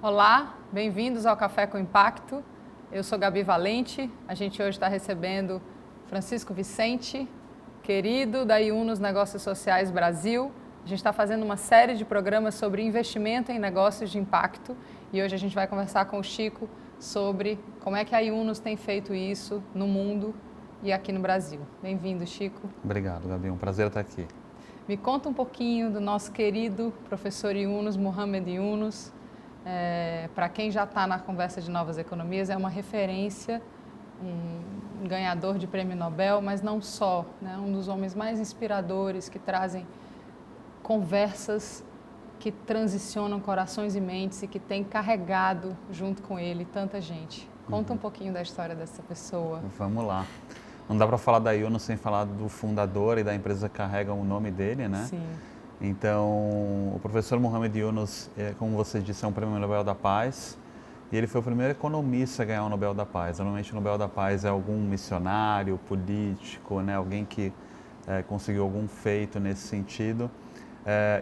Olá, bem-vindos ao Café com Impacto. Eu sou Gabi Valente. A gente hoje está recebendo Francisco Vicente, querido da Iunos Negócios Sociais Brasil. A gente está fazendo uma série de programas sobre investimento em negócios de impacto e hoje a gente vai conversar com o Chico sobre como é que a Iunos tem feito isso no mundo e aqui no Brasil. Bem-vindo, Chico. Obrigado, Gabi. Um prazer estar aqui. Me conta um pouquinho do nosso querido professor Yunus, Mohamed Yunus. Para quem já está na conversa de novas economias, é uma referência, um ganhador de prêmio Nobel, mas não só, né? Um dos homens mais inspiradores que trazem conversas que transicionam corações e mentes e que tem carregado junto com ele tanta gente. Conta um pouquinho da história dessa pessoa. Vamos lá. Não dá para falar da Yunus sem falar do fundador e da empresa que carrega o nome dele, né? Sim. Então, o professor Mohamed Yunus, como você disse, é um prêmio Nobel da Paz e ele foi o primeiro economista a ganhar o Nobel da Paz. Normalmente o Nobel da Paz é algum missionário, político, né? Alguém que conseguiu algum feito nesse sentido.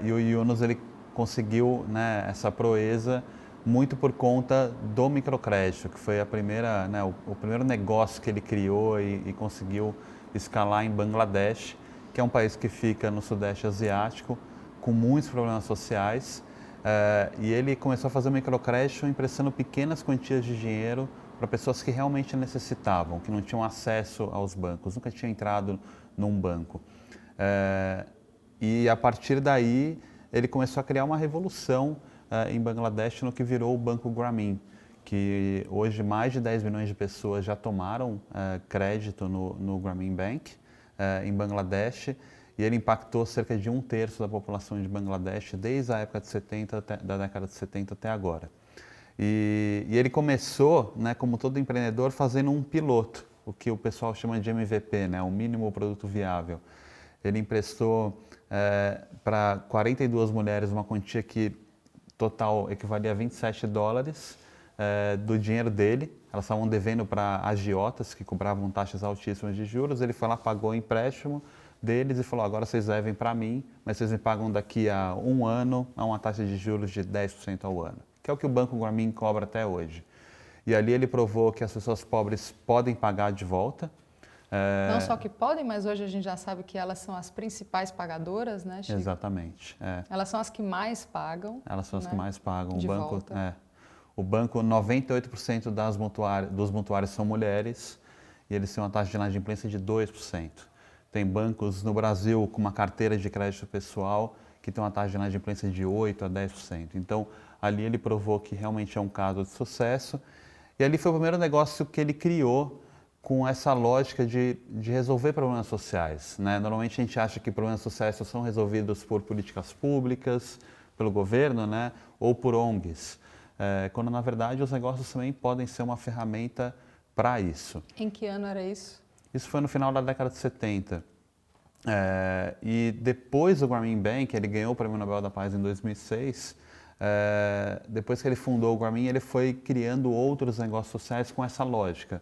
E o Yunus, ele conseguiu, né, essa proeza muito por conta do microcrédito, que foi a primeira, né, o primeiro negócio que ele criou e conseguiu escalar em Bangladesh, que é um país que fica no Sudeste Asiático, com muitos problemas sociais. E ele começou a fazer o microcrédito emprestando pequenas quantias de dinheiro para pessoas que realmente necessitavam, que não tinham acesso aos bancos, nunca tinham entrado num banco. E a partir daí, ele começou a criar uma revolução em Bangladesh no que virou o Banco Grameen, que hoje mais de 10 milhões de pessoas já tomaram crédito no Grameen Bank em Bangladesh, e ele impactou cerca de 1/3 da população de Bangladesh desde a época da década de 70 até agora. E ele começou, né, como todo empreendedor, fazendo um piloto, o que o pessoal chama de MVP, né, o mínimo produto viável. Ele emprestou para 42 mulheres uma quantia que total equivalia a $27 do dinheiro dele. Elas estavam devendo para agiotas que cobravam taxas altíssimas de juros. Ele foi lá, pagou o empréstimo deles e falou: agora vocês devem para mim, mas vocês me pagam daqui a um ano a uma taxa de juros de 10% ao ano, que é o que o Banco Grameen cobra até hoje. E ali ele provou que as pessoas pobres podem pagar de volta. Não só que podem, mas hoje a gente já sabe que elas são as principais pagadoras, né, Chico? Exatamente. Elas são as que mais pagam. Elas são as que mais pagam. De volta. O banco, 98% dos mutuários são mulheres e eles têm uma taxa de inadimplência de 2%. Tem bancos no Brasil com uma carteira de crédito pessoal que tem uma taxa de inadimplência de 8% a 10%. Então, ali ele provou que realmente é um caso de sucesso. E ali foi o primeiro negócio que ele criou com essa lógica de resolver problemas sociais, né? Normalmente a gente acha que problemas sociais só são resolvidos por políticas públicas, pelo governo, né? Ou por ONGs, quando na verdade os negócios também podem ser uma ferramenta para isso. Em que ano era isso? Isso foi no final da década de 70. E depois do Grameen Bank, ele ganhou o Prêmio Nobel da Paz em 2006, depois que ele fundou o Grameen, ele foi criando outros negócios sociais com essa lógica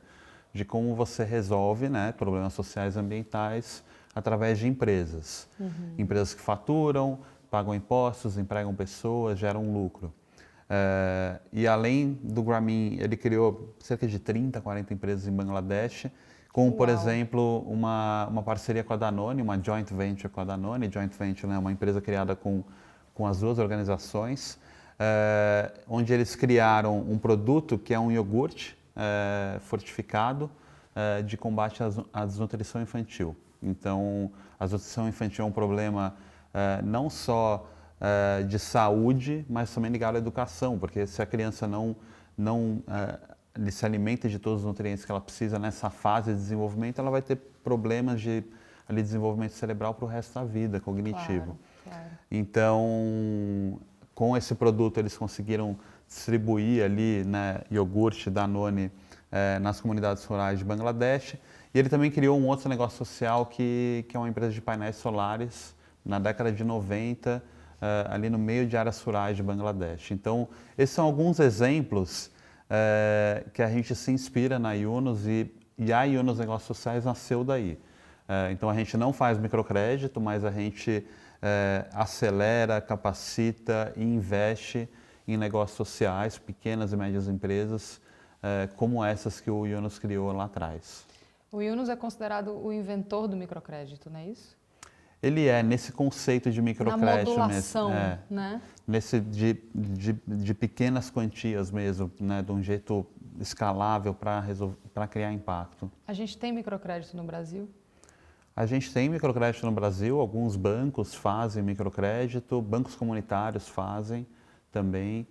de como você resolve, né, problemas sociais e ambientais através de empresas. Empresas que faturam, pagam impostos, empregam pessoas, geram lucro. E além do Grameen, ele criou cerca de 30, 40 empresas em Bangladesh, como, por exemplo, uma parceria com a Danone, uma joint venture com a Danone. Joint venture é uma empresa criada com as duas organizações, onde eles criaram um produto que é um iogurte fortificado de combate à desnutrição infantil. Então, a desnutrição infantil é um problema não só de saúde, mas também ligado à educação, porque se a criança não se alimenta de todos os nutrientes que ela precisa nessa fase de desenvolvimento, ela vai ter problemas de desenvolvimento cerebral para o resto da vida, cognitivo. Claro. Então, com esse produto, eles conseguiram distribuir ali, né, iogurte Danone nas comunidades rurais de Bangladesh. E ele também criou um outro negócio social que é uma empresa de painéis solares na década de 90, ali no meio de áreas rurais de Bangladesh. Então, esses são alguns exemplos que a gente se inspira na Yunus e a Yunus Negócios Sociais nasceu daí. Então, a gente não faz microcrédito, mas a gente acelera, capacita e investe em negócios sociais, pequenas e médias empresas, como essas que o Yunus criou lá atrás. O Yunus é considerado o inventor do microcrédito, não é isso? Ele é nesse conceito de microcrédito Na mesmo, modulação, né? nesse de pequenas quantias mesmo, né, de um jeito escalável para criar impacto. A gente tem microcrédito no Brasil? A gente tem microcrédito no Brasil, alguns bancos fazem microcrédito, bancos comunitários fazem também.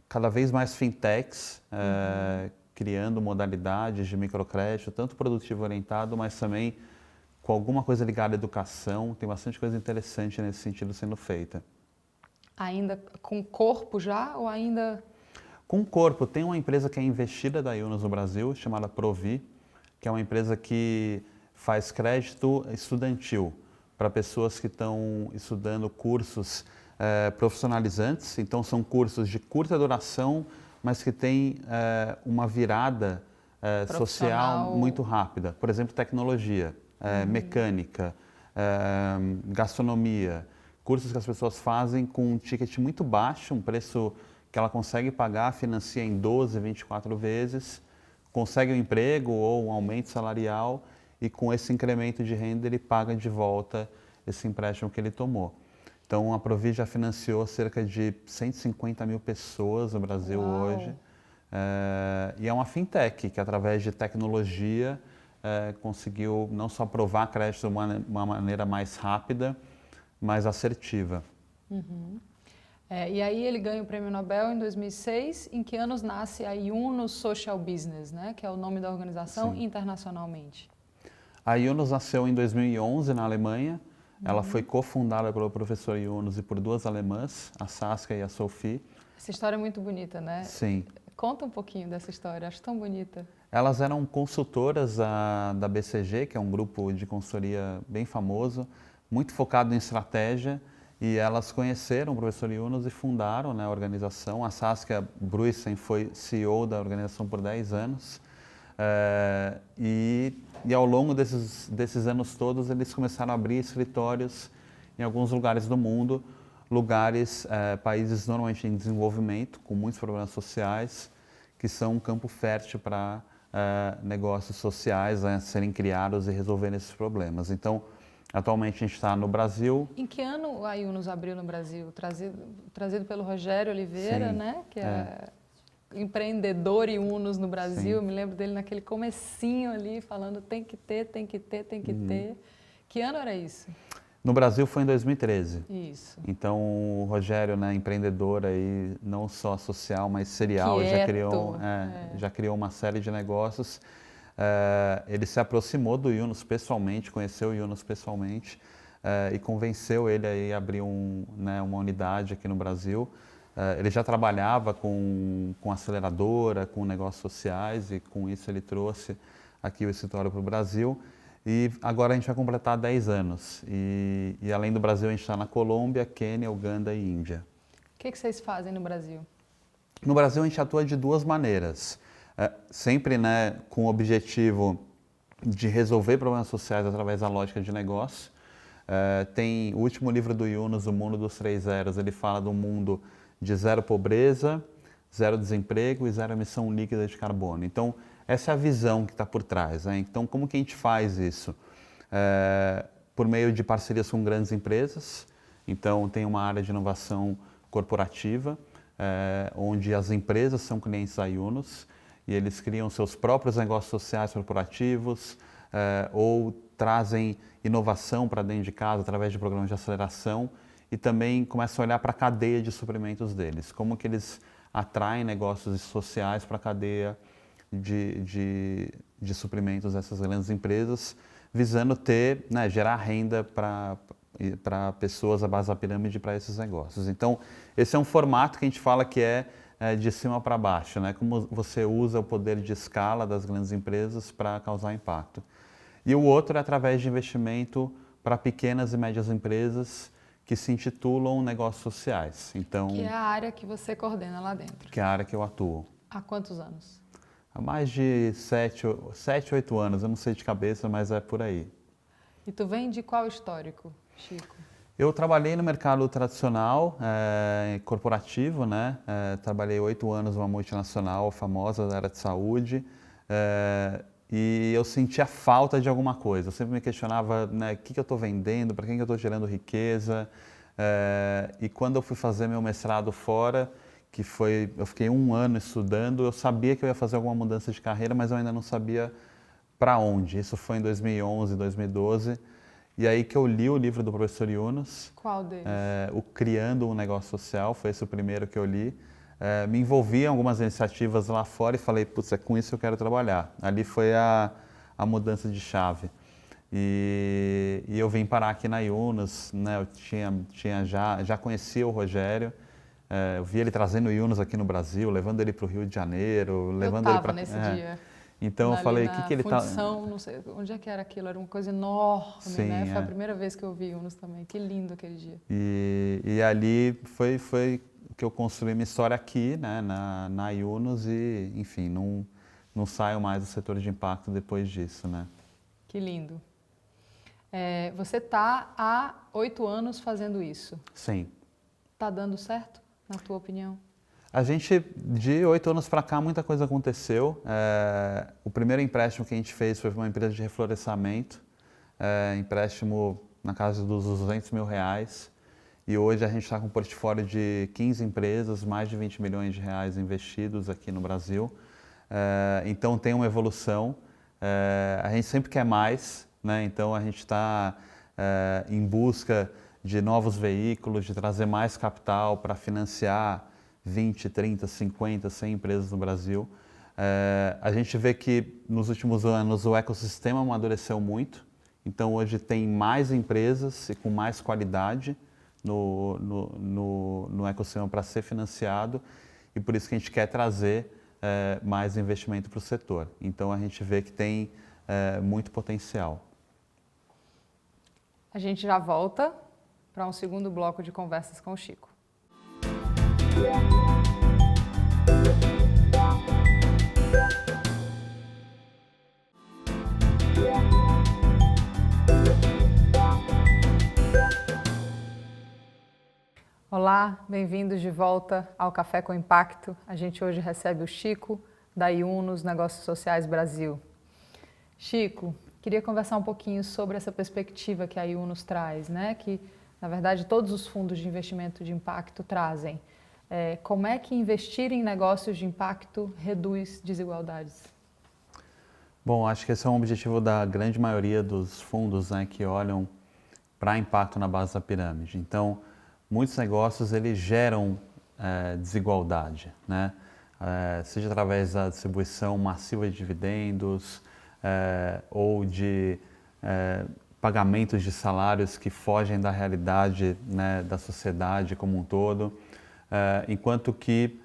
Cada vez mais fintechs criando modalidades de microcrédito, tanto produtivo orientado, mas também com alguma coisa ligada à educação. Tem bastante coisa interessante nesse sentido sendo feita. Ainda com corpo já ou ainda... Com corpo, tem uma empresa que é investida da Yunus no Brasil, chamada Provi, que é uma empresa que faz crédito estudantil para pessoas que estão estudando cursos profissionalizantes. Então, são cursos de curta duração, mas que têm uma virada social muito rápida. Por exemplo, tecnologia, mecânica, gastronomia. Cursos que as pessoas fazem com um ticket muito baixo, um preço que ela consegue pagar, financia em 12, 24 vezes, consegue um emprego ou um aumento salarial e com esse incremento de renda ele paga de volta esse empréstimo que ele tomou. Então a Provi já financiou cerca de 150 mil pessoas no Brasil hoje. E é uma fintech que através de tecnologia conseguiu não só aprovar crédito de uma maneira mais rápida, mais assertiva. E aí ele ganha o Prêmio Nobel em 2006. Em que anos nasce a Yunus Social Business, né? Que é o nome da organização internacionalmente? A Yunus nasceu em 2011 na Alemanha. Ela foi cofundada pelo professor Yunus e por duas alemãs, a Saskia e a Sophie. Essa história é muito bonita, né? Sim. Conta um pouquinho dessa história, acho tão bonita. Elas eram consultoras da BCG, que é um grupo de consultoria bem famoso, muito focado em estratégia, e elas conheceram o professor Yunus e fundaram, né, a organização. A Saskia Bruisen foi CEO da organização por 10 anos. E ao longo desses anos todos, eles começaram a abrir escritórios em alguns lugares do mundo, países normalmente em desenvolvimento, com muitos problemas sociais, que são um campo fértil para negócios sociais serem criados e resolverem esses problemas. Então, atualmente a gente está no Brasil. Em que ano a Yunus abriu no Brasil? Trazido pelo Rogério Oliveira, né? Que é empreendedor Yunus no Brasil. Eu me lembro dele naquele comecinho ali, falando tem que ter, tem que ter, tem que ter. Que ano era isso? No Brasil foi em 2013. Isso. Então o Rogério, né, empreendedor aí, não só social, mas serial, já criou uma série de negócios. Ele se aproximou do Yunus pessoalmente, conheceu o Yunus pessoalmente e convenceu ele a abrir uma unidade aqui no Brasil. Ele já trabalhava com aceleradora, com negócios sociais e com isso ele trouxe aqui o escritório para o Brasil. E agora a gente vai completar 10 anos. E além do Brasil, a gente está na Colômbia, Quênia, Uganda e Índia. O que vocês fazem no Brasil? No Brasil, a gente atua de duas maneiras. Sempre, né, com o objetivo de resolver problemas sociais através da lógica de negócio. Tem o último livro do Yunus, O Mundo dos Três Zeros, ele fala do mundo de zero pobreza, zero desemprego e zero emissão líquida de carbono. Então, essa é a visão que está por trás, né? Então, como que a gente faz isso? Por meio de parcerias com grandes empresas. Então, tem uma área de inovação corporativa, onde as empresas são clientes da Yunus e eles criam seus próprios negócios sociais corporativos ou trazem inovação para dentro de casa através de programas de aceleração e também começam a olhar para a cadeia de suprimentos deles. Como que eles atraem negócios sociais para a cadeia de suprimentos dessas grandes empresas, visando gerar renda para pessoas à base da pirâmide para esses negócios. Então, esse é um formato que a gente fala que é de cima para baixo, né? Como você usa o poder de escala das grandes empresas para causar impacto. E o outro é através de investimento para pequenas e médias empresas que se intitulam negócios sociais. Então, que é a área que você coordena lá dentro. Que é a área que eu atuo. Há quantos anos? Há mais de 7, 8 anos, eu não sei de cabeça, mas é por aí. E tu vem de qual histórico, Chico? Eu trabalhei no mercado tradicional, corporativo, né? Trabalhei 8 anos numa multinacional famosa da área de saúde, e eu sentia falta de alguma coisa. Eu sempre me questionava, né, o que eu estou vendendo, para quem que eu estou gerando riqueza. E quando eu fui fazer meu mestrado fora, eu fiquei 1 ano estudando, eu sabia que eu ia fazer alguma mudança de carreira, mas eu ainda não sabia para onde. Isso foi em 2011, 2012. E aí que eu li o livro do professor Yunus. Qual deles? O Criando um Negócio Social, foi esse o primeiro que eu li. Me envolvi em algumas iniciativas lá fora e falei, putz, é com isso que eu quero trabalhar. Ali foi a mudança de chave. E eu vim parar aqui na Yunus, né? Eu já conhecia o Rogério, eu vi ele trazendo o Yunus aqui no Brasil, levando ele para o Rio de Janeiro, levando ele para... nesse dia. Então eu falei, o que ele tá... Não sei, onde é que era aquilo? Era uma coisa enorme, Sim, né? Foi a primeira vez que eu vi Yunus também. Que lindo aquele dia. E ali foi que eu construí minha história aqui, né, na Yunus e, enfim, não saio mais do setor de impacto depois disso, né? Que lindo. Você está há 8 anos fazendo isso. Sim. Está dando certo, na tua opinião? A gente, de 8 anos para cá, muita coisa aconteceu. O primeiro empréstimo que a gente fez foi uma empresa de reflorestamento, empréstimo na casa dos R$200 mil. E hoje a gente está com um portfólio de 15 empresas, mais de 20 milhões de reais investidos aqui no Brasil. Então tem uma evolução. A gente sempre quer mais, né? Então a gente está em busca de novos veículos, de trazer mais capital para financiar 20, 30, 50, 100 empresas no Brasil. A gente vê que nos últimos anos o ecossistema amadureceu muito, então hoje tem mais empresas e com mais qualidade no ecossistema para ser financiado e por isso que a gente quer trazer mais investimento para o setor. Então a gente vê que tem muito potencial. A gente já volta para um segundo bloco de conversas com o Chico. Olá, bem-vindos de volta ao Café com Impacto. A gente hoje recebe o Chico, da Yunus Negócios Sociais Brasil. Chico, queria conversar um pouquinho sobre essa perspectiva que a Yunus traz, né? Que, na verdade, todos os fundos de investimento de impacto trazem. Como é que investir em negócios de impacto reduz desigualdades? Bom, acho que esse é um objetivo da grande maioria dos fundos, né, que olham para impacto na base da pirâmide. Então, muitos negócios eles geram desigualdade, né? Seja através da distribuição massiva de dividendos ou de pagamentos de salários que fogem da realidade, né, da sociedade como um todo. Enquanto que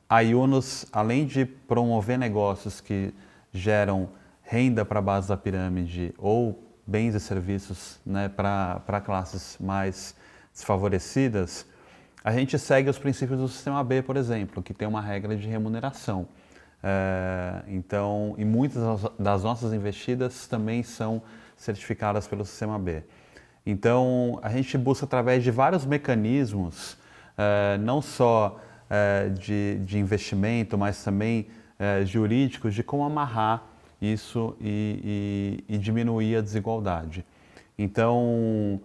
a Yunus, além de promover negócios que geram renda para a base da pirâmide ou bens e serviços, né, para classes mais desfavorecidas, a gente segue os princípios do Sistema B, por exemplo, que tem uma regra de remuneração. Então, e muitas das nossas investidas também são certificadas pelo Sistema B. Então, a gente busca através de vários mecanismos, não só de investimento, mas também jurídicos, de como amarrar isso e diminuir a desigualdade. Então,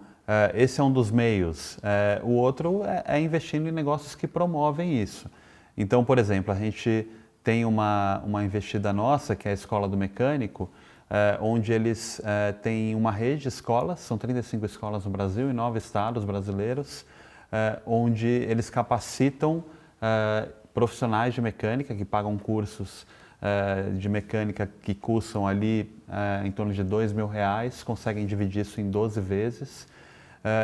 esse é um dos meios. O outro é investindo em negócios que promovem isso. Então, por exemplo, a gente tem uma investida nossa, que é a Escola do Mecânico, onde eles têm uma rede de escolas, são 35 escolas no Brasil, em 9 estados brasileiros, onde eles capacitam profissionais de mecânica que pagam cursos de mecânica que custam ali em torno de R$2 mil, conseguem dividir isso em 12 vezes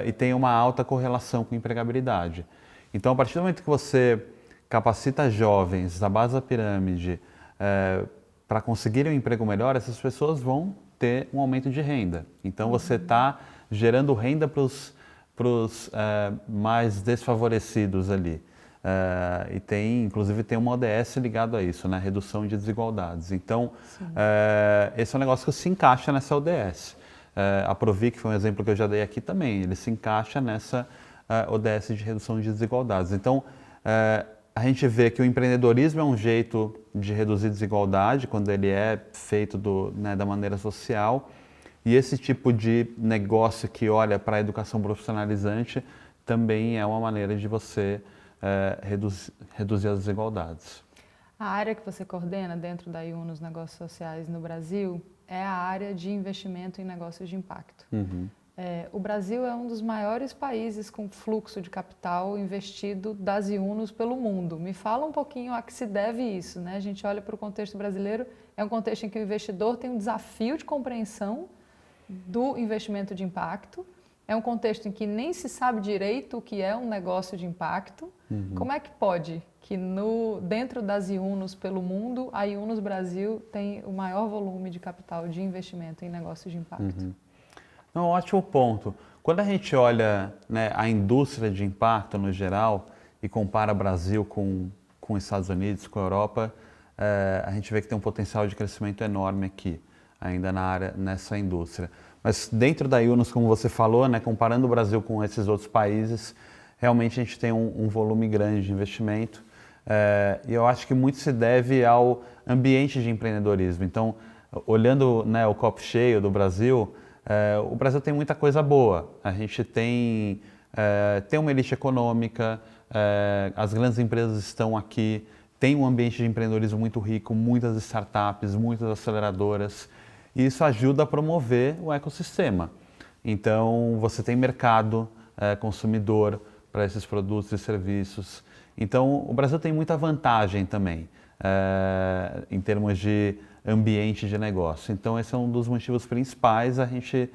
e tem uma alta correlação com empregabilidade. Então, a partir do momento que você capacita jovens da base da pirâmide para conseguirem um emprego melhor, essas pessoas vão ter um aumento de renda. Então, você está gerando renda para os mais desfavorecidos ali. E inclusive tem uma ODS ligado a isso, né? Redução de desigualdades. Então, esse é um negócio que se encaixa nessa ODS. A Provi, que foi um exemplo que eu já dei aqui também, ele se encaixa nessa ODS de redução de desigualdades. Então, a gente vê que o empreendedorismo é um jeito de reduzir desigualdade quando ele é feito da maneira social, e esse tipo de negócio que olha para a educação profissionalizante também é uma maneira de você reduzir as desigualdades. A área que você coordena dentro da Yunus Negócios Sociais no Brasil é a área de investimento em negócios de impacto. Uhum. O Brasil é um dos maiores países com fluxo de capital investido das Yunus pelo mundo. Me fala um pouquinho a que se deve isso, né? A gente olha para o contexto brasileiro, é um contexto em que o investidor tem um desafio de compreensão do investimento de impacto, é um contexto em que nem se sabe direito o que é um negócio de impacto. Uhum. Como é que pode que dentro das Yunus pelo mundo, a Yunus Brasil tem o maior volume de capital de investimento em negócios de impacto? Uhum. Não, ótimo ponto. Quando a gente olha, né, a indústria de impacto no geral e compara Brasil com Estados Unidos, com a Europa, a gente vê que tem um potencial de crescimento enorme aqui, ainda nessa indústria. Mas dentro da Yunus, como você falou, né, comparando o Brasil com esses outros países, realmente a gente tem um volume grande de investimento, e eu acho que muito se deve ao ambiente de empreendedorismo. Então, olhando, né, o copo cheio do Brasil, o Brasil tem muita coisa boa. A gente tem uma elite econômica, as grandes empresas estão aqui, tem um ambiente de empreendedorismo muito rico, muitas startups, muitas aceleradoras, e isso ajuda a promover o ecossistema. Então, você tem mercado consumidor para esses produtos e serviços. Então, o Brasil tem muita vantagem também em termos de ambiente de negócio. Então, esse é um dos motivos principais a gente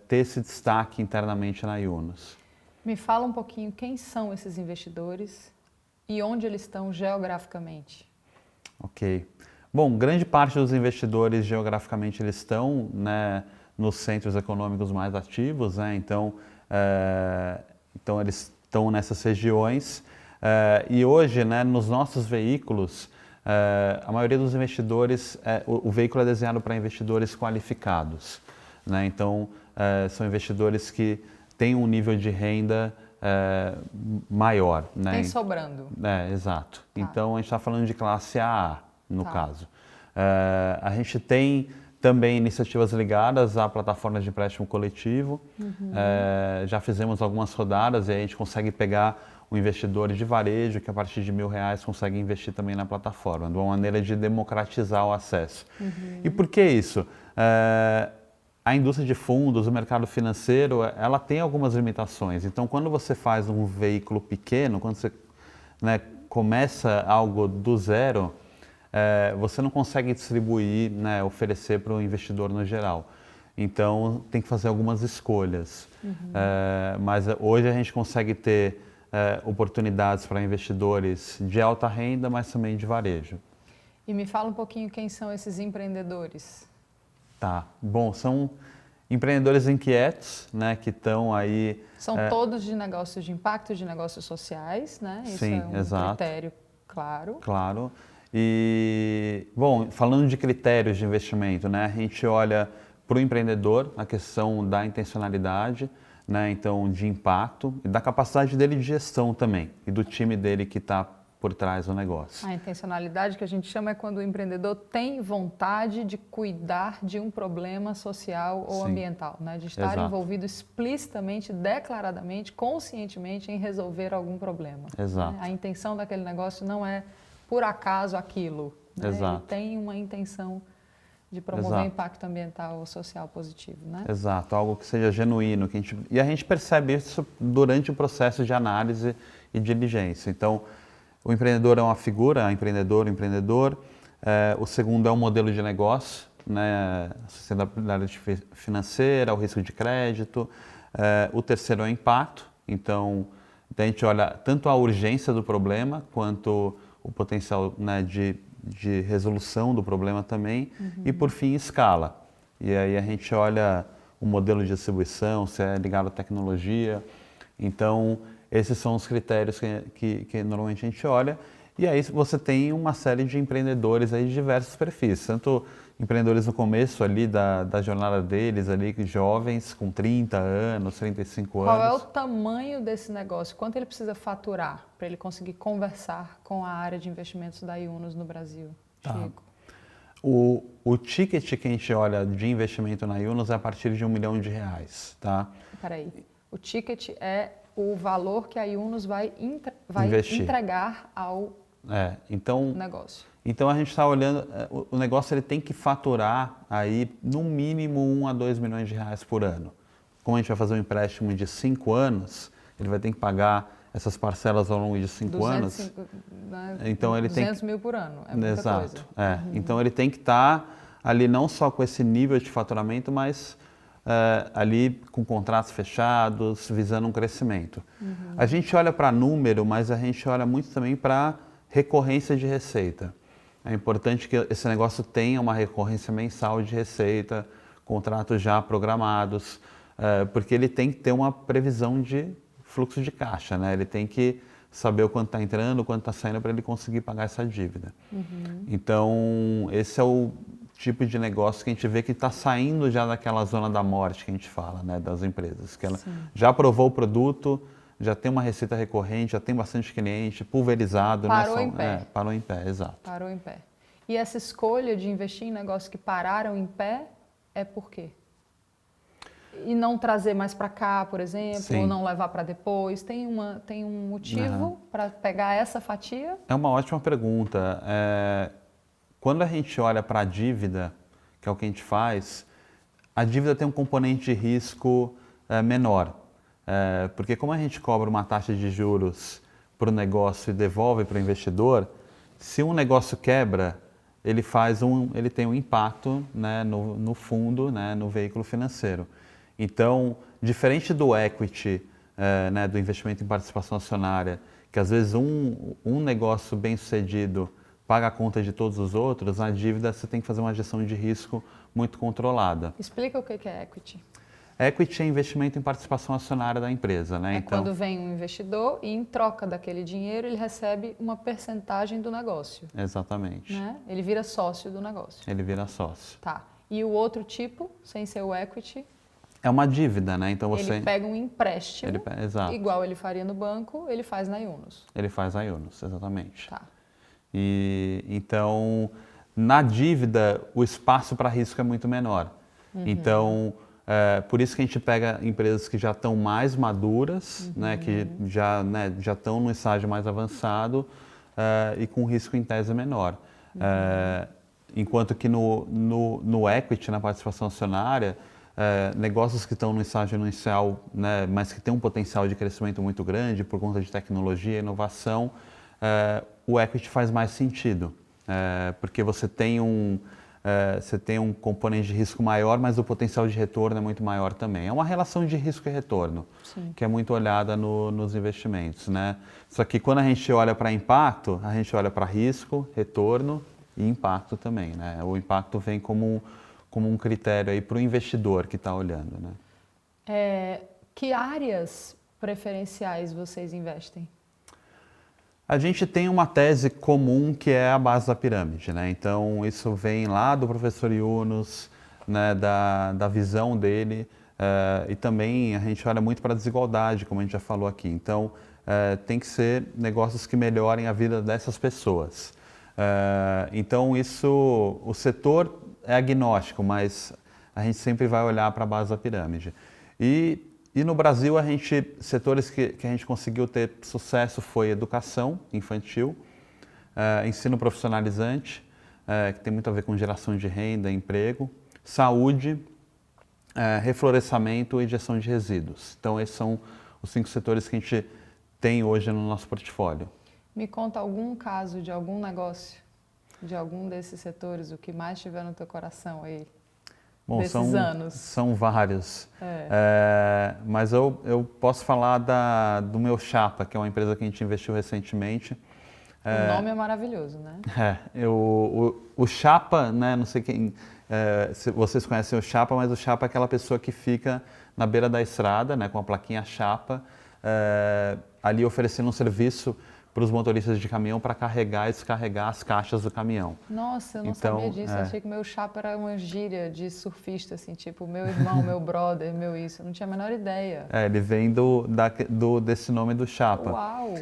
ter esse destaque internamente na Yunus. Me fala um pouquinho quem são esses investidores e onde eles estão geograficamente. Ok. Bom, grande parte dos investidores geograficamente eles estão, né, nos centros econômicos mais ativos, né? Então eles estão nessas regiões. E hoje, né, nos nossos veículos, a maioria dos investidores, o veículo é desenhado para investidores qualificados, né? Então, são investidores que têm um nível de renda maior, né? Tem sobrando. Exato. Tá. Então, a gente está falando de classe AA, no caso. A gente tem também iniciativas ligadas a plataformas de empréstimo coletivo. Uhum. Já fizemos algumas rodadas e a gente consegue pegar o investidor de varejo que a partir de R$1.000 consegue investir também na plataforma, de uma maneira de democratizar o acesso. Uhum. E por que isso? A indústria de fundos, o mercado financeiro, ela tem algumas limitações. Então, quando você faz um veículo pequeno, quando você, né, começa algo do zero, você não consegue distribuir, né, oferecer para o investidor no geral. Então, tem que fazer algumas escolhas. Uhum. Mas hoje a gente consegue ter oportunidades para investidores de alta renda, mas também de varejo. E me fala um pouquinho quem são esses empreendedores. Tá, bom, são empreendedores inquietos, né, que estão aí... São todos de negócios de impacto, de negócios sociais, né? Isso sim, é um exato. critério claro. Claro. E, bom, falando de critérios de investimento, né, a gente olha para o empreendedor a questão da intencionalidade, né, então de impacto e da capacidade dele de gestão também e do time dele que está por trás do negócio. A intencionalidade que a gente chama é quando o empreendedor tem vontade de cuidar de um problema social ou sim, ambiental, né, de estar envolvido explicitamente, declaradamente, conscientemente em resolver algum problema. Exato. Né? A intenção daquele negócio não é por acaso aquilo. Né? Exato. Ele tem uma intenção de promover impacto ambiental ou social positivo, né? Exato, algo que seja genuíno. E a gente percebe isso durante o processo de análise e diligência. Então, o empreendedor é uma figura, empreendedor. O segundo é um modelo de negócio, né? A sustentabilidade financeira, o risco de crédito. O terceiro é o impacto. Então, a gente olha tanto a urgência do problema quanto o potencial, né, de resolução do problema também. Uhum. E, por fim, escala. E aí a gente olha o modelo de distribuição, se é ligado à tecnologia. Então, esses são os critérios que normalmente a gente olha. E aí você tem uma série de empreendedores aí de diversos perfis, tanto empreendedores no começo ali da jornada deles, ali, jovens, com 30 anos, 35 anos. Qual é o tamanho desse negócio? Quanto ele precisa faturar para ele conseguir conversar com a área de investimentos da Yunus no Brasil, Chico? O ticket que a gente olha de investimento na Yunus é a partir de R$1 milhão, tá? Peraí, o ticket é o valor que a Yunus vai entregar ao negócio. Então a gente está olhando, o negócio ele tem que faturar aí no mínimo R$1 a R$2 milhões por ano. Como a gente vai fazer um empréstimo de 5 anos, ele vai ter que pagar essas parcelas ao longo de 5 anos. Então ele 200 mil por ano, é muita Exato, coisa. Então ele tem que estar ali não só com esse nível de faturamento, mas ali com contratos fechados, visando um crescimento. A gente olha para número, mas a gente olha muito também para recorrência de receita. É importante que esse negócio tenha uma recorrência mensal de receita, contratos já programados, porque ele tem que ter uma previsão de fluxo de caixa, né? Ele tem que saber o quanto está entrando, o quanto está saindo para ele conseguir pagar essa dívida. Então, esse é o tipo de negócio que a gente vê que está saindo já daquela zona da morte que a gente fala, né, das empresas. Que ela já aprovou o produto, já tem uma receita recorrente, já tem bastante cliente, pulverizado. Parou em pé. Parou em pé, exato. Parou em pé. E essa escolha de investir em negócios que pararam em pé é por quê? E não trazer mais para cá, por exemplo, Sim. ou não levar para depois? Tem um motivo para pegar essa fatia? É uma ótima pergunta. Quando a gente olha para a dívida, que é o que a gente faz, a dívida tem um componente de risco menor. Porque como a gente cobra uma taxa de juros para o negócio e devolve para o investidor, se um negócio quebra, ele tem um impacto, né, no fundo, né, no veículo financeiro. Então, diferente do equity, né, do investimento em participação acionária, que às vezes um negócio bem sucedido paga a conta de todos os outros, na dívida você tem que fazer uma gestão de risco muito controlada. Explica o que é equity. Equity é investimento em participação acionária da empresa, né? Então, quando vem um investidor e em troca daquele dinheiro ele recebe uma percentagem do negócio. Exatamente. Né? Ele vira sócio do negócio. Ele vira sócio. Tá. E o outro tipo, sem ser o equity? É uma dívida, né? Então Ele pega um empréstimo, exato. igual ele faria no banco, ele faz na Yunus. Ele faz na Yunus, exatamente. Tá. E então, na dívida, o espaço para risco é muito menor. Então, por isso que a gente pega empresas que já estão mais maduras, né, que já estão no estágio mais avançado e com risco em tese menor. Enquanto que no equity, na participação acionária, negócios que estão no estágio inicial, né, mas que têm um potencial de crescimento muito grande por conta de tecnologia e inovação, o equity faz mais sentido, porque você tem um componente de risco maior, mas o potencial de retorno é muito maior também. É uma relação de risco e retorno, Sim. que é muito olhada nos investimentos, né? Só que quando a gente olha para impacto, a gente olha para risco, retorno e impacto também, né? O impacto vem como um critério aí para o investidor que está olhando, né? Que áreas preferenciais vocês investem? A gente tem uma tese comum que é a base da pirâmide, né? Então isso vem lá do professor Yunus, né? da visão dele, e também a gente olha muito para a desigualdade, como a gente já falou aqui. Então tem que ser negócios que melhorem a vida dessas pessoas. Então o setor é agnóstico, mas a gente sempre vai olhar para a base da pirâmide. E no Brasil, setores que a gente conseguiu ter sucesso foi educação infantil, ensino profissionalizante, que tem muito a ver com geração de renda, emprego, saúde, reflorescimento e gestão de resíduos. Então, esses são os 5 setores que a gente tem hoje no nosso portfólio. Me conta algum caso de algum negócio, de algum desses setores, o que mais tiver no teu coração aí. Bom, desses anos. São vários. Mas eu posso falar do meu Chapa, que é uma empresa que a gente investiu recentemente. O nome é maravilhoso, né? O Chapa, né, não sei se vocês conhecem o Chapa, mas o Chapa é aquela pessoa que fica na beira da estrada, né, com a plaquinha Chapa, ali oferecendo um serviço para os motoristas de caminhão para carregar e descarregar as caixas do caminhão. Nossa, eu não sabia disso. Eu achei que meu chapa era uma gíria de surfista, assim, tipo, meu irmão, meu brother, meu isso. Eu não tinha a menor ideia. Ele vem desse nome do chapa. Uau!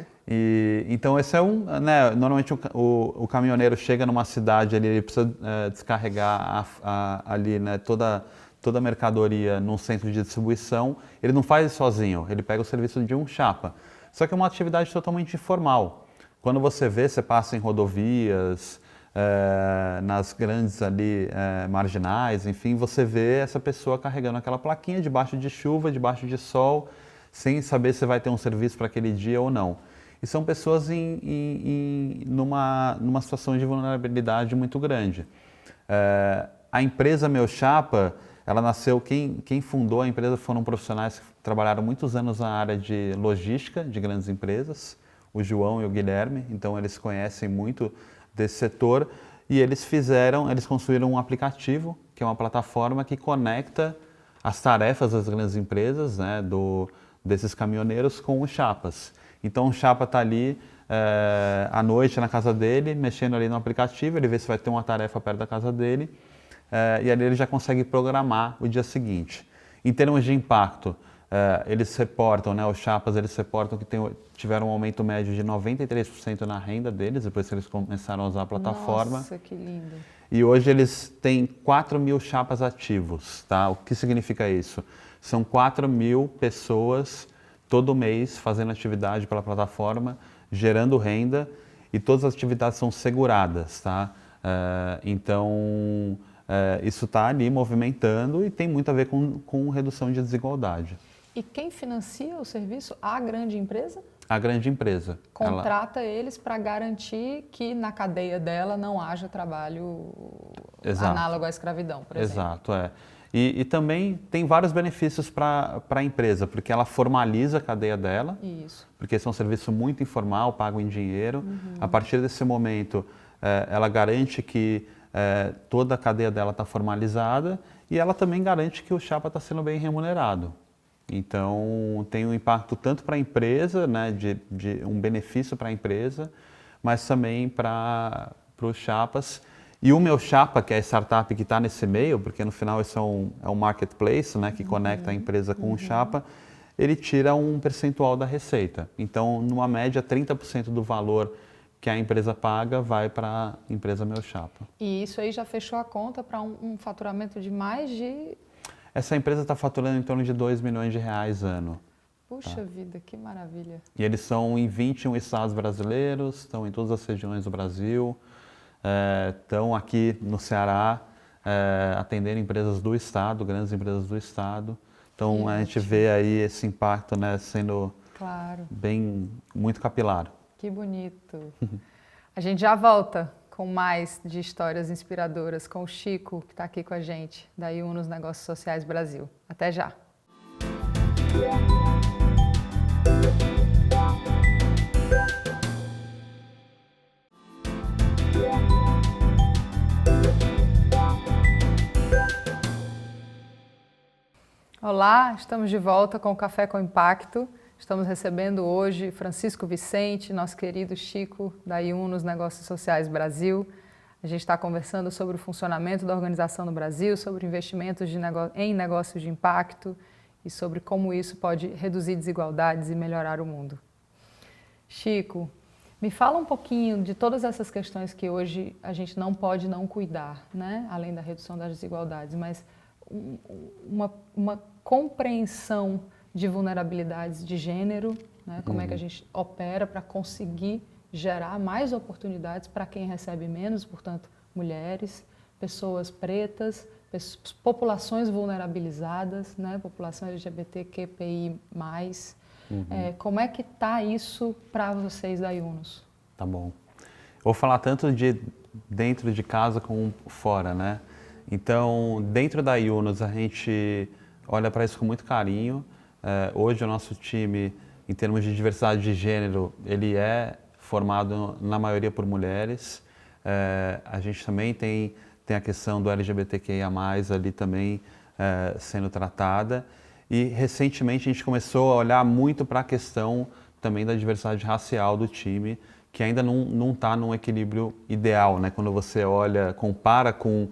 Então esse é né, normalmente o caminhoneiro chega numa cidade ali, ele precisa descarregar ali, né, toda a mercadoria num centro de distribuição, ele não faz isso sozinho, ele pega o serviço de um chapa. Só que é uma atividade totalmente informal. Quando você vê, você passa em rodovias, nas grandes ali marginais, enfim, você vê essa pessoa carregando aquela plaquinha debaixo de chuva, debaixo de sol, sem saber se vai ter um serviço para aquele dia ou não. E são pessoas numa situação de vulnerabilidade muito grande. A empresa Meu Chapa, ela nasceu, quem fundou a empresa foram profissionais que trabalharam muitos anos na área de logística de grandes empresas, o João e o Guilherme, então eles conhecem muito desse setor e eles construíram um aplicativo, que é uma plataforma que conecta as tarefas das grandes empresas, né, desses caminhoneiros com os chapas. Então o chapa está ali à noite na casa dele, mexendo ali no aplicativo, ele vê se vai ter uma tarefa perto da casa dele, e ali ele já consegue programar o dia seguinte. Em termos de impacto, eles reportam, né, os chapas, eles reportam que tiveram um aumento médio de 93% na renda deles, depois que eles começaram a usar a plataforma. Nossa, que lindo! E hoje eles têm 4.000 chapas ativos, tá? O que significa isso? São 4.000 pessoas todo mês fazendo atividade pela plataforma, gerando renda, e todas as atividades são seguradas, tá? Então, isso está ali movimentando e tem muito a ver com redução de desigualdade. E quem financia o serviço? A grande empresa? A grande empresa. Contrata eles para garantir que na cadeia dela não haja trabalho análogo à escravidão, por exemplo. Exato, E também tem vários benefícios para a empresa, porque ela formaliza a cadeia dela, Isso. porque esse é um serviço muito informal, pago em dinheiro. A partir desse momento, ela garante que toda a cadeia dela está formalizada e ela também garante que o chapa está sendo bem remunerado. Então, tem um impacto tanto para a empresa, né, de um benefício para a empresa, mas também para os chapas. E o Meu Chapa, que é a startup que está nesse meio, porque no final isso é um marketplace, né, que conecta a empresa com o chapa, ele tira um percentual da receita. Então, numa média, 30% do valor que a empresa paga vai para a empresa Meu Chapa. E isso aí já fechou a conta para um faturamento de mais de... Essa empresa está faturando em torno de 2 milhões de reais ano. Puxa vida, que maravilha. E eles são em 21 estados brasileiros, estão em todas as regiões do Brasil, estão aqui no Ceará, atendendo empresas do estado, grandes empresas do estado. Então a gente vê aí esse impacto, né, sendo muito capilar. Que bonito. A gente já volta com mais de histórias inspiradoras com o Chico, que está aqui com a gente, da Yunus Negócios Sociais Brasil. Até já! Olá, estamos de volta com o Café com Impacto. Estamos recebendo hoje Francisco Vicente, nosso querido Chico, da Yunus Negócios Sociais Brasil. A gente está conversando sobre o funcionamento da organização no Brasil, sobre investimentos em negócios de impacto e sobre como isso pode reduzir desigualdades e melhorar o mundo. Chico, me fala um pouquinho de todas essas questões que hoje a gente não pode não cuidar, né? Além da redução das desigualdades, mas uma compreensão de vulnerabilidades de gênero, né? Como é que a gente opera para conseguir gerar mais oportunidades para quem recebe menos, portanto, mulheres, pessoas pretas, populações vulnerabilizadas, né? População LGBTQI+. Como é que está isso para vocês da Yunus? Tá bom. Eu vou falar tanto de dentro de casa como fora, né? Então, dentro da Yunus, a gente olha para isso com muito carinho. Hoje o nosso time, em termos de diversidade de gênero, ele é formado na maioria por mulheres. A gente também tem a questão do LGBTQIA+, ali também sendo tratada. E recentemente a gente começou a olhar muito para a questão também da diversidade racial do time, que ainda não está num equilíbrio ideal, né? Quando você olha, compara com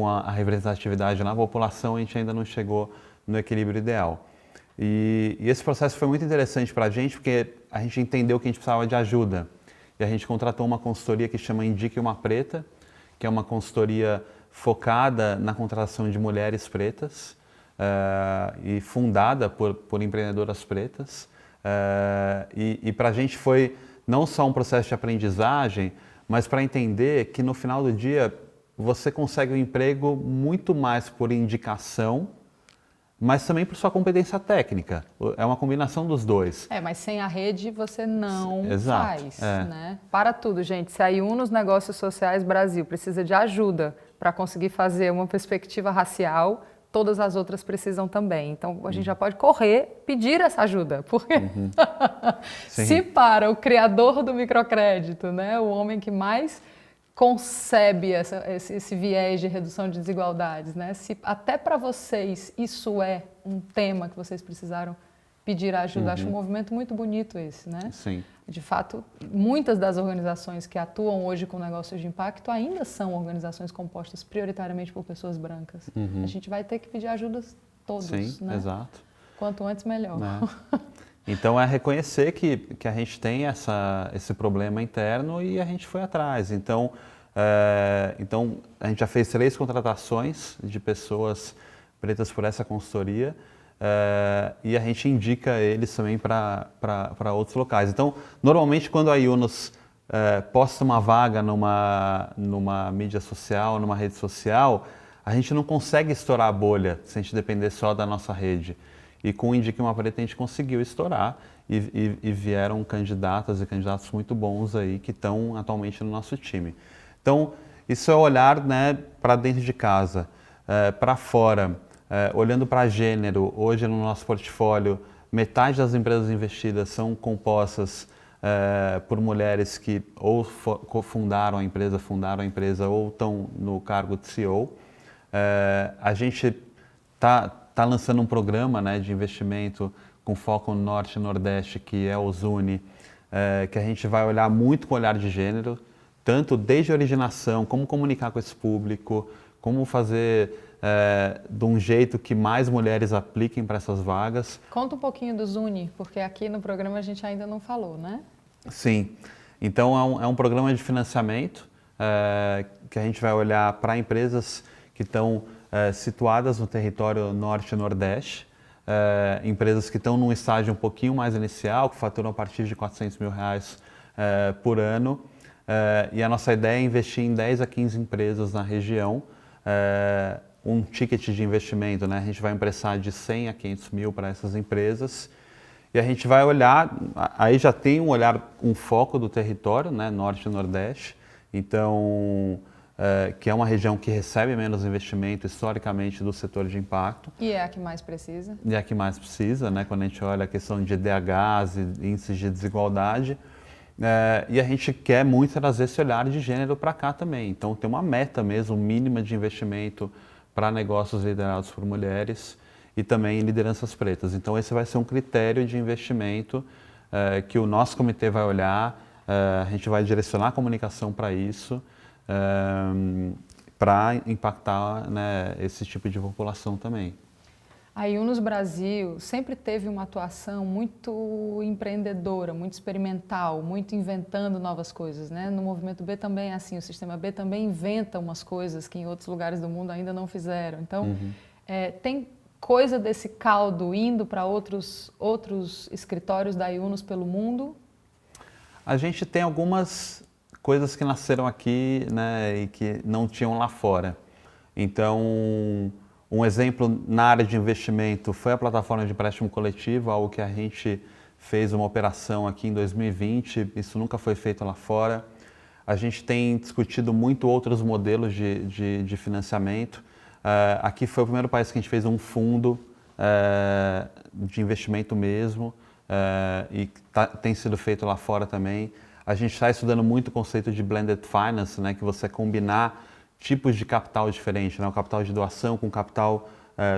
a representatividade na população, a gente ainda não chegou no equilíbrio ideal. E esse processo foi muito interessante para a gente, porque a gente entendeu que a gente precisava de ajuda. E a gente contratou uma consultoria que chama Indique Uma Preta, que é uma consultoria focada na contratação de mulheres pretas e fundada por empreendedoras pretas. E para a gente foi não só um processo de aprendizagem, mas para entender que no final do dia você consegue um emprego muito mais por indicação, mas também por sua competência técnica. É uma combinação dos dois. Mas sem a rede você não Exato, faz, né? Para tudo, gente. Se a Yunus Negócios Sociais Brasil precisa de ajuda para conseguir fazer uma perspectiva racial, todas as outras precisam também. Então, a gente já pode correr, pedir essa ajuda, porque se para o criador do microcrédito, né, o homem que mais concebe esse viés de redução de desigualdades, né? Se até para vocês isso é um tema que vocês precisaram pedir ajuda, acho um movimento muito bonito esse, né? Sim. De fato, muitas das organizações que atuam hoje com negócios de impacto ainda são organizações compostas prioritariamente por pessoas brancas. A gente vai ter que pedir ajuda todos, Sim, né? Exato. Quanto antes, melhor. Então, é reconhecer que a gente tem esse problema interno e a gente foi atrás. Então, a gente já fez 3 contratações de pessoas pretas por essa consultoria e a gente indica eles também para outros locais. Então, normalmente, quando a Yunus posta uma vaga numa mídia social, numa rede social, a gente não consegue estourar a bolha se a gente depender só da nossa rede. E com o Indique Uma Preta a gente conseguiu estourar e vieram candidatas e candidatos muito bons aí que estão atualmente no nosso time. Então, isso é olhar, né, para dentro de casa, para fora, olhando para gênero. Hoje no nosso portfólio, metade das empresas investidas são compostas por mulheres que ou fundaram a empresa ou estão no cargo de CEO. A gente está lançando um programa, né, de investimento com foco no Norte e Nordeste, que é o Zuni, que a gente vai olhar muito com o olhar de gênero, tanto desde a originação, como comunicar com esse público, como fazer de um jeito que mais mulheres apliquem para essas vagas. Conta um pouquinho do Zuni, porque aqui no programa a gente ainda não falou, né? Sim. Então, é um programa de financiamento que a gente vai olhar para empresas que estão situadas no território Norte e Nordeste, empresas que estão num estágio um pouquinho mais inicial, que faturam a partir de R$400 mil por ano. E a nossa ideia é investir em 10 a 15 empresas na região, um ticket de investimento, né? A gente vai emprestar de 100 a 500 mil para essas empresas e a gente vai olhar, aí já tem um foco do território, né? Norte e Nordeste, então que é uma região que recebe menos investimento historicamente do setor de impacto. E é a que mais precisa. E é a que mais precisa, né? Quando a gente olha a questão de EDHs e índices de desigualdade. E a gente quer muito trazer esse olhar de gênero para cá também. Então tem uma meta mesmo mínima de investimento para negócios liderados por mulheres e também lideranças pretas. Então esse vai ser um critério de investimento que o nosso comitê vai olhar, a gente vai direcionar a comunicação para isso, para impactar, né, esse tipo de população também. A Yunus Brasil sempre teve uma atuação muito empreendedora, muito experimental, muito inventando novas coisas, né? No Movimento B também é assim, o Sistema B também inventa umas coisas que em outros lugares do mundo ainda não fizeram. Então, tem coisa desse caldo indo para outros escritórios da Yunus pelo mundo? A gente tem algumas coisas que nasceram aqui, né, e que não tinham lá fora. Então, um exemplo na área de investimento foi a plataforma de empréstimo coletivo, algo que a gente fez uma operação aqui em 2020, isso nunca foi feito lá fora. A gente tem discutido muito outros modelos de financiamento. Aqui foi o primeiro país que a gente fez um fundo de investimento mesmo, e tem sido feito lá fora também. A gente está estudando muito o conceito de blended finance, né, que você combinar tipos de capital diferentes, né? O capital de doação com o capital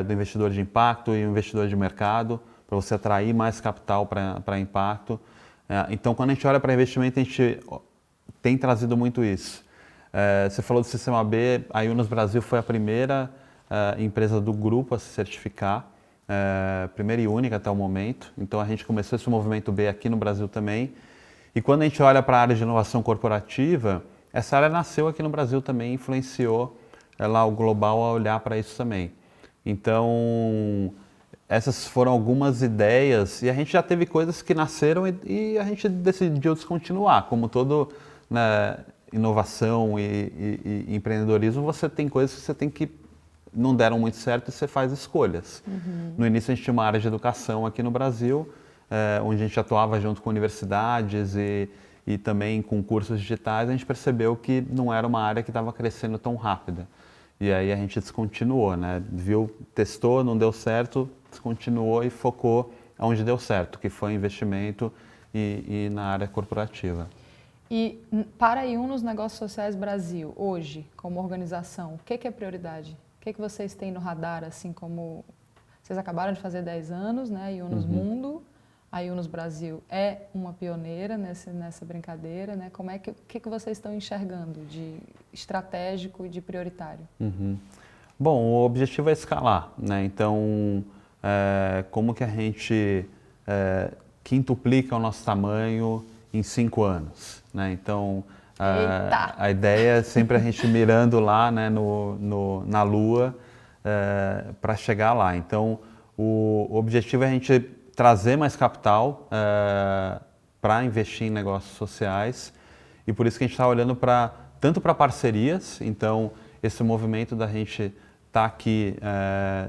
do investidor de impacto e o investidor de mercado, para você atrair mais capital para impacto. Então, quando a gente olha para investimento, a gente tem trazido muito isso. Você falou do Sistema B, a Yunus Brasil foi a primeira empresa do grupo a se certificar, primeira e única até o momento. Então, a gente começou esse movimento B aqui no Brasil também. E quando a gente olha para a área de inovação corporativa, essa área nasceu aqui no Brasil também, influenciou lá o global a olhar para isso também. Então, essas foram algumas ideias e a gente já teve coisas que nasceram e a gente decidiu descontinuar. Como todo, né, inovação e empreendedorismo, você tem coisas que você tem que não deram muito certo e você faz escolhas. No início a gente tinha uma área de educação aqui no Brasil, onde a gente atuava junto com universidades e também com cursos digitais. A gente percebeu que não era uma área que estava crescendo tão rápida. E aí a gente descontinuou, né? Testou, não deu certo, descontinuou e focou onde deu certo, que foi investimento e na área corporativa. E para a Yunus Negócios Sociais Brasil, hoje, como organização, o que é prioridade? O que vocês têm no radar, assim como... Vocês acabaram de fazer 10 anos, né? Yunus Mundo, a Yunus Brasil é uma pioneira nessa brincadeira, né? O que vocês estão enxergando de estratégico e de prioritário? Bom, o objetivo é escalar, né? Então, como que a gente quintuplica o nosso tamanho em 5 anos, né? Então, a ideia é sempre a gente mirando lá, né, na Lua para chegar lá. Então, o objetivo é a gente trazer mais capital para investir em negócios sociais e por isso que a gente está olhando tanto para parcerias. Então, esse movimento da gente estar aqui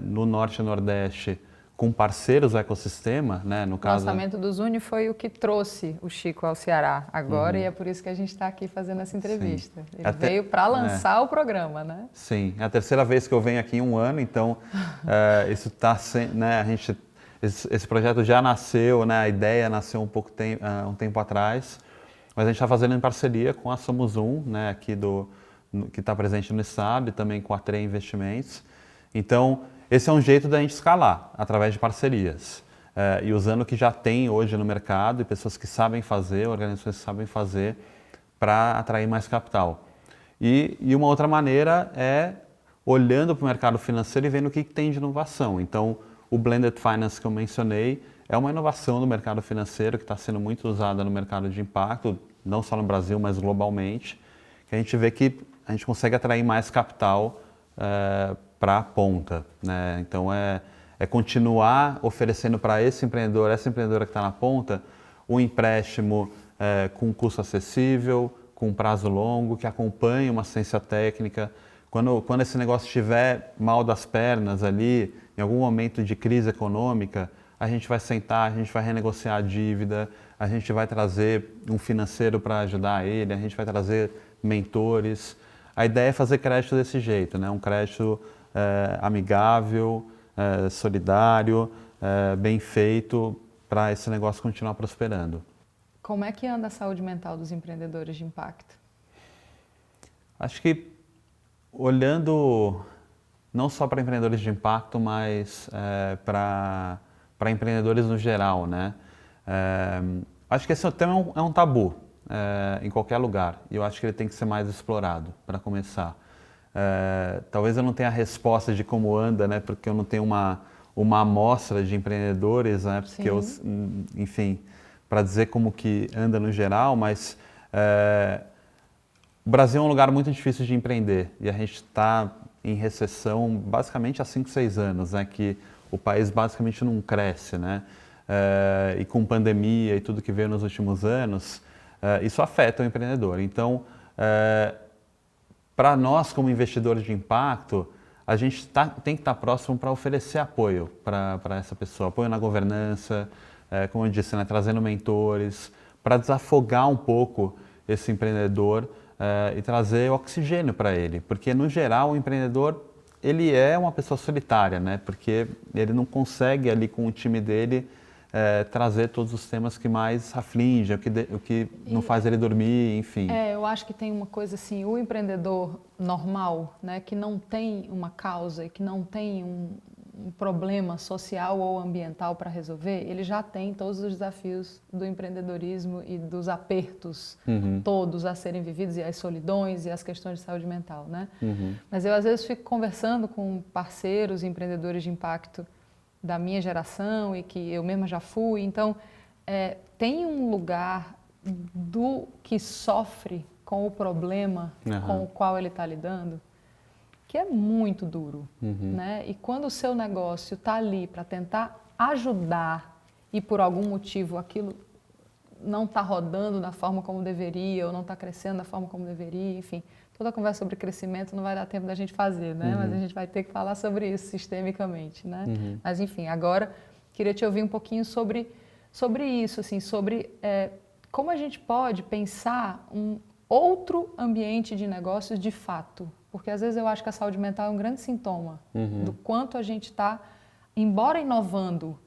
no Norte e Nordeste com parceiros do ecossistema, né? No caso... O lançamento do Zuni foi o que trouxe o Chico ao Ceará agora e é por isso que a gente está aqui fazendo essa entrevista. Sim. Ele veio para lançar o programa, né? Sim, é a terceira vez que eu venho aqui em um ano, então isso está sendo, né? Esse projeto já nasceu, né? A ideia nasceu um tempo atrás, mas a gente está fazendo em parceria com a Somos Um, né? Aqui que está presente no estado e também com a TRE Investimentos. Então, esse é um jeito da gente escalar, através de parcerias. E usando o que já tem hoje no mercado e pessoas que sabem fazer, organizações que sabem fazer, para atrair mais capital. E uma outra maneira é olhando para o mercado financeiro e vendo o que tem de inovação. Então, o Blended Finance que eu mencionei é uma inovação do mercado financeiro que está sendo muito usada no mercado de impacto, não só no Brasil, mas globalmente, que a gente vê que a gente consegue atrair mais capital para a ponta, né? Então é continuar oferecendo para esse empreendedor, essa empreendedora que está na ponta, um empréstimo com custo acessível, com prazo longo, que acompanhe uma assistência técnica. Quando esse negócio estiver mal das pernas ali, em algum momento de crise econômica, a gente vai sentar, a gente vai renegociar a dívida, a gente vai trazer um financeiro para ajudar ele, a gente vai trazer mentores. A ideia é fazer crédito desse jeito, né? Um crédito amigável, solidário, bem feito, para esse negócio continuar prosperando. Como é que anda a saúde mental dos empreendedores de impacto? Acho que olhando não só para empreendedores de impacto, mas para empreendedores no geral, né? Acho que esse tema é um tabu em qualquer lugar e eu acho que ele tem que ser mais explorado para começar. Talvez eu não tenha a resposta de como anda, né? Porque eu não tenho uma amostra de empreendedores, né? Porque enfim, para dizer como que anda no geral, mas o Brasil é um lugar muito difícil de empreender e a gente está em recessão basicamente há 5, 6 anos, né? Que o país basicamente não cresce, né? E com pandemia e tudo que veio nos últimos anos, isso afeta o empreendedor. Então, para nós como investidores de impacto, a gente tem que estar próximo para oferecer apoio para essa pessoa, apoio na governança, como eu disse, né? Trazendo mentores, para desafogar um pouco esse empreendedor e trazer oxigênio para ele, porque no geral o empreendedor ele é uma pessoa solitária, né? Porque ele não consegue ali com o time dele trazer todos os temas que mais afligem, o que não faz ele dormir, enfim. Eu acho que tem uma coisa assim, o empreendedor normal, né, que não tem uma causa e que não tem um problema social ou ambiental para resolver, ele já tem todos os desafios do empreendedorismo e dos apertos todos a serem vividos, e as solidões e as questões de saúde mental, né? Mas eu às vezes fico conversando com parceiros e empreendedores de impacto da minha geração e que eu mesma já fui, então tem um lugar do que sofre com o problema com o qual ele está lidando, que é muito duro, né? E quando o seu negócio está ali para tentar ajudar e por algum motivo aquilo não está rodando da forma como deveria ou não está crescendo da forma como deveria, enfim, toda a conversa sobre crescimento não vai dar tempo da gente fazer, né? Mas a gente vai ter que falar sobre isso sistemicamente, né? Mas enfim, agora queria te ouvir um pouquinho sobre isso, assim, sobre como a gente pode pensar um outro ambiente de negócios de fato. Porque às vezes eu acho que a saúde mental é um grande sintoma do quanto a gente está, embora inovando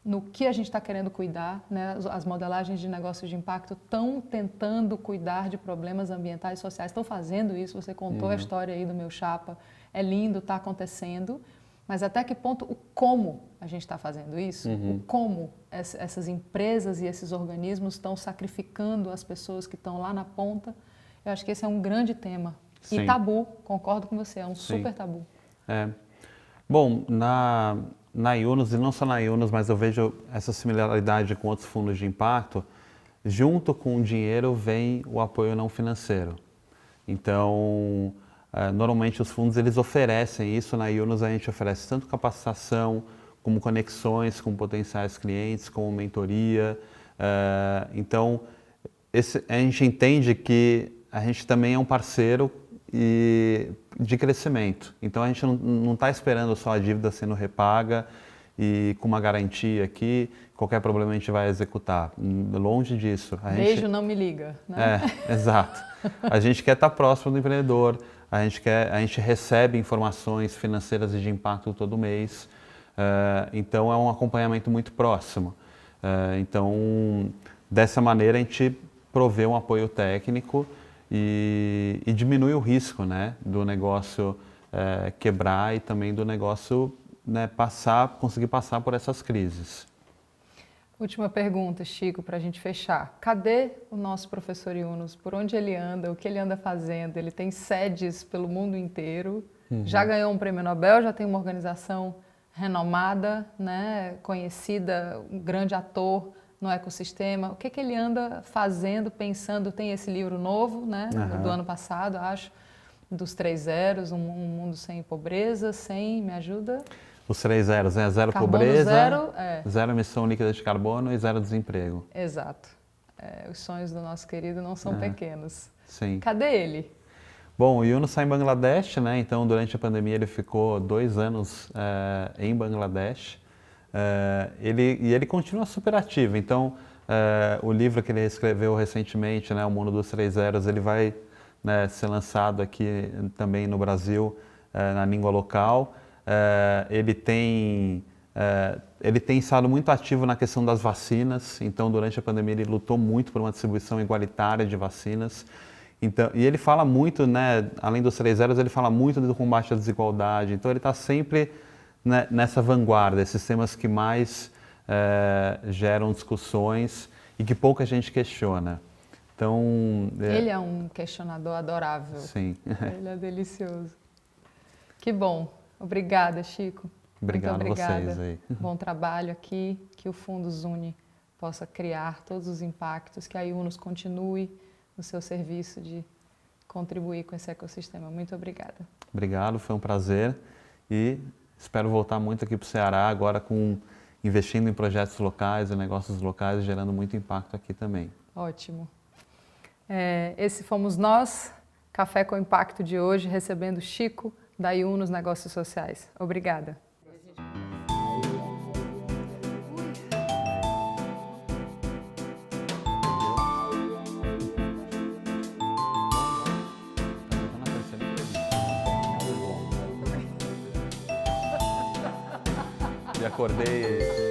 no que a gente está querendo cuidar, né? As modelagens de negócios de impacto estão tentando cuidar de problemas ambientais e sociais, estão fazendo isso, você contou a história aí do meu chapa, é lindo, está acontecendo, mas até que ponto, o como a gente está fazendo isso, o como essas empresas e esses organismos estão sacrificando as pessoas que estão lá na ponta, eu acho que esse é um grande tema. Sim. E tabu, concordo com você, é um super tabu. Bom, na Yunus, e não só na Yunus, mas eu vejo essa similaridade com outros fundos de impacto, junto com o dinheiro vem o apoio não financeiro. Então, normalmente os fundos eles oferecem isso, na Yunus a gente oferece tanto capacitação, como conexões com potenciais clientes, como mentoria. Então, a gente entende que a gente também é um parceiro de crescimento. Então a gente não está esperando só a dívida sendo repaga e com uma garantia aqui, qualquer problema a gente vai executar. Longe disso. Beijo, não me liga. Né? Exato. A gente quer estar próximo do empreendedor, a gente recebe informações financeiras e de impacto todo mês, então é um acompanhamento muito próximo. Então, dessa maneira a gente provê um apoio técnico e diminui o risco, né, do negócio quebrar e também do negócio, né, conseguir passar por essas crises. Última pergunta, Chico, para a gente fechar. Cadê o nosso professor Yunus? Por onde ele anda? O que ele anda fazendo? Ele tem sedes pelo mundo inteiro, já ganhou um prêmio Nobel, já tem uma organização renomada, né, conhecida, um grande ator no ecossistema. O que ele anda fazendo, pensando? Tem esse livro novo, né, do ano passado, acho, dos 3 zeros, um mundo sem pobreza, me ajuda? Os 3 zeros, né? Zero Carbono pobreza, zero emissão líquida de carbono e 0 desemprego. Exato. Os sonhos do nosso querido não são pequenos. Sim. Cadê ele? Bom, o Yunus está em Bangladesh, né? Então durante a pandemia ele ficou 2 anos em Bangladesh. Ele continua super ativo, então o livro que ele escreveu recentemente, né, O Mundo dos 3 Zeros, ele vai, né, ser lançado aqui também no Brasil, na língua local. Ele tem estado muito ativo na questão das vacinas, então durante a pandemia ele lutou muito por uma distribuição igualitária de vacinas. Então, e ele fala muito, né, além dos 3 zeros, ele fala muito do combate à desigualdade, então ele está sempre, né, nessa vanguarda, esses temas que mais geram discussões e que pouca gente questiona. Então, ele é um questionador adorável. Sim. Ele é delicioso. Que bom. Obrigada, Chico. Obrigado Muito obrigada. a vocês aí. Bom trabalho aqui, que o Fundo Zuni possa criar todos os impactos, que a Yunus continue no seu serviço de contribuir com esse ecossistema. Muito obrigada. Obrigado, foi um prazer e espero voltar muito aqui para o Ceará agora investindo em projetos locais e negócios locais, gerando muito impacto aqui também. Ótimo. Esse fomos nós, Café com Impacto de hoje, recebendo Chico da Yunus Negócios Sociais. Obrigada. E acordei